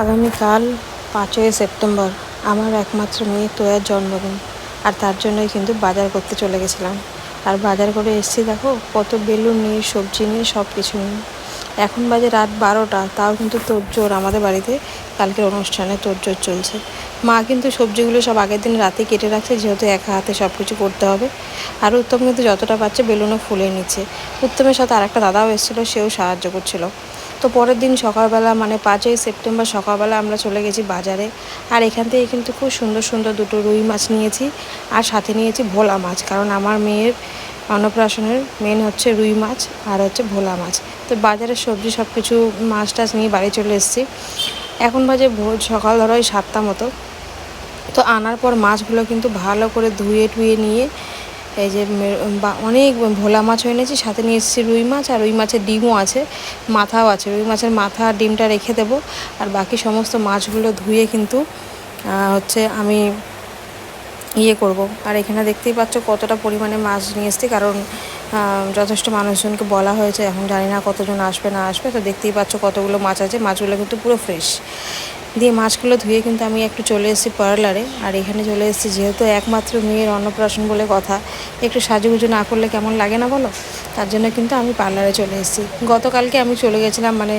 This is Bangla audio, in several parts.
আগামীকাল 5ই সেপ্টেম্বর আমার একমাত্র মেয়ে তোয়ার জন্মদিন, আর তার জন্যই কিন্তু বাজার করতে চলে গেছিলাম। আর বাজার করে এসেছি, দেখো কত বেলুন নিয়ে, সবজি নিয়ে, সব কিছু নিয়ে। এখন বাজে রাত 12টা, তাও কিন্তু তোড়জোড় আমাদের বাড়িতে কালকের অনুষ্ঠানে তোড়জোড় চলছে। মা কিন্তু সবজিগুলো সব আগের দিন রাতে কেটে রাখছে, যেহেতু একা হাতে সব কিছু করতে হবে। আর উত্তম কিন্তু যতটা পারছে বেলুনও ফুলে নিচ্ছে। উত্তমের সাথে আরেকটা দাদাও এসেছিলো, সেও সাহায্য করছিল। তো পরের দিন সকালবেলা মানে 5ই সেপ্টেম্বর সকালবেলা আমরা চলে গেছি বাজারে। আর এখান থেকে কিন্তু খুব সুন্দর সুন্দর দুটো রুই মাছ নিয়েছি, আর সাথে নিয়েছি ভোলা মাছ, কারণ আমার মেয়ের অন্নপ্রাশনের মেন হচ্ছে রুই মাছ আর হচ্ছে ভোলা মাছ। তো বাজারের সবজি সব কিছু মাছ টাছ নিয়ে বাড়ি চলে এসেছি। এখন বাজে ভোর সকাল ধরো 7টা মতো। তো আনার পর মাছগুলো কিন্তু ভালো করে ধুয়ে টুয়ে নিয়ে এই যে অনেক ভোলা মাছ এনেছি, সাথে নিয়ে এসেছি রুই মাছ, আর রুই মাছের ডিমও আছে, মাথাও আছে। রুই মাছের মাথা আর ডিমটা রেখে দেবো, আর বাকি সমস্ত মাছগুলো ধুয়ে কিন্তু হচ্ছে আমি করব। আর এখানে দেখতেই পাচ্ছ কতটা পরিমাণে মাছ নিয়ে এসেছি, কারণ যথেষ্ট মানুষজনকে বলা হয়েছে, এখন জানি না কতজন আসবে না আসবে। তো দেখতেই পাচ্ছ কতগুলো মাছ আছে, মাছগুলো কিন্তু পুরো ফ্রেশ। দিয়ে মাছগুলো ধুয়ে কিন্তু আমি একটু চলে এসেছি পার্লারে। আর এখানে চলে এসেছি যেহেতু একমাত্র মেয়ের অন্নপ্রাশন বলে কথা, একটু সাজুগুজু না করলে কেমন লাগে না বলো। তার জন্য কিন্তু আমি পার্লারে চলে এসেছি। গতকালকে আমি চলে গেছিলাম, মানে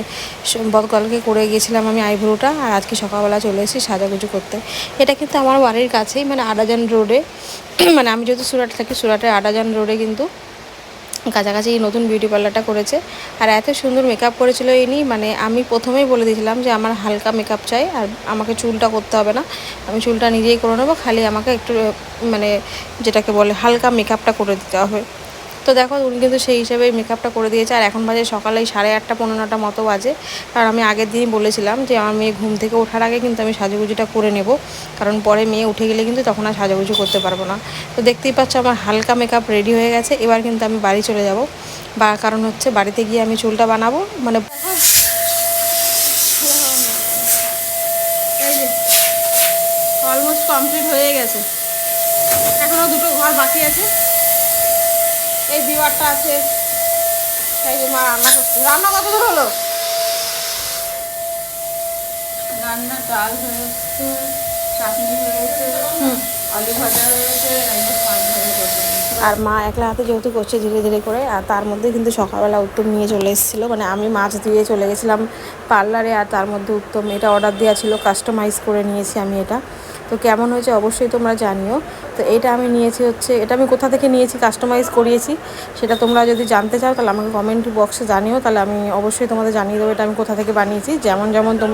গতকালকে করে গিয়েছিলাম আমি আইব্রোটা, আর আজকে সকালবেলা চলে এসেছি সাজাগুজু করতে। এটা কিন্তু আমার বাড়ির কাছেই, মানে আড়াজান রোডে। মানে আমি যেহেতু সুরাটে থাকি, সুরাটের আড়াজান রোডে কিন্তু কাছাকাছি এই নতুন বিউটি পার্লারটা করেছে। আর এত সুন্দর মেকআপ করেছিল ইনি, মানে আমি প্রথমেই বলে দিয়েছিলাম যে আমার হালকা মেকআপ চাই, আর আমাকে চুলটা করতে হবে না, আমি চুলটা নিজেই করে নেবো, খালি আমাকে একটু মানে যেটাকে বলে হালকা মেকআপটা করে দিতে হবে। তো দেখো উনি কিন্তু সেই হিসেবে মেকআপটা করে দিয়েছে। আর এখন বাজে সকালে 8:30 পৌনে 9টা মতো বাজে। কারণ আমি আগের দিনই বলেছিলাম যে আমার মেয়ে ঘুম থেকে ওঠার আগে কিন্তু আমি সাজুগুজুটা করে নেব, কারণ পরে মেয়ে উঠে গেলে কিন্তু তখন আর সাজুগুজু করতে পারবো না। তো দেখতেই পাচ্ছ আমার হালকা মেকআপ রেডি হয়ে গেছে। এবার কিন্তু আমি বাড়ি চলে যাব, বা কারণ হচ্ছে বাড়িতে গিয়ে আমি চুলটা বানাবো, মানে এই যে অলমোস্ট কমপ্লিট হয়ে গেছে, এখনও দুটো ঘর বাকি আছে। এই বিবারটা আছে, এই যে মা রান্না করছে। রান্না কত দূর হলো? রান্না ডাল হয়েছে, চাটনি হয়েছে, আলু ভাজা হয়েছে, মাছ ভাজা করতে। আর মা একলা হাতে যেহেতু করছে ধীরে ধীরে করে, আর তার মধ্যে কিন্তু সকালবেলা উত্তম নিয়ে চলে এসেছিলো, মানে আমি মাছ দিয়ে চলে গেছিলাম পার্লারে, আর তার মধ্যে উত্তম এটা অর্ডার দেওয়া ছিল, কাস্টমাইজ করে নিয়েছি আমি এটা। তো কেমন হয়েছে অবশ্যই তোমরা জানিও। তো এটা আমি নিয়েছি হচ্ছে, এটা আমি কোথা থেকে নিয়েছি, কাস্টমাইজ করিয়েছি, সেটা তোমরা যদি জানতে চাও তাহলে আমাকে কমেন্ট বক্সে জানিও, তাহলে আমি অবশ্যই তোমাদের জানিয়ে দেবো এটা আমি কোথা থেকে বানিয়েছি। যেমন যেমন তোমরা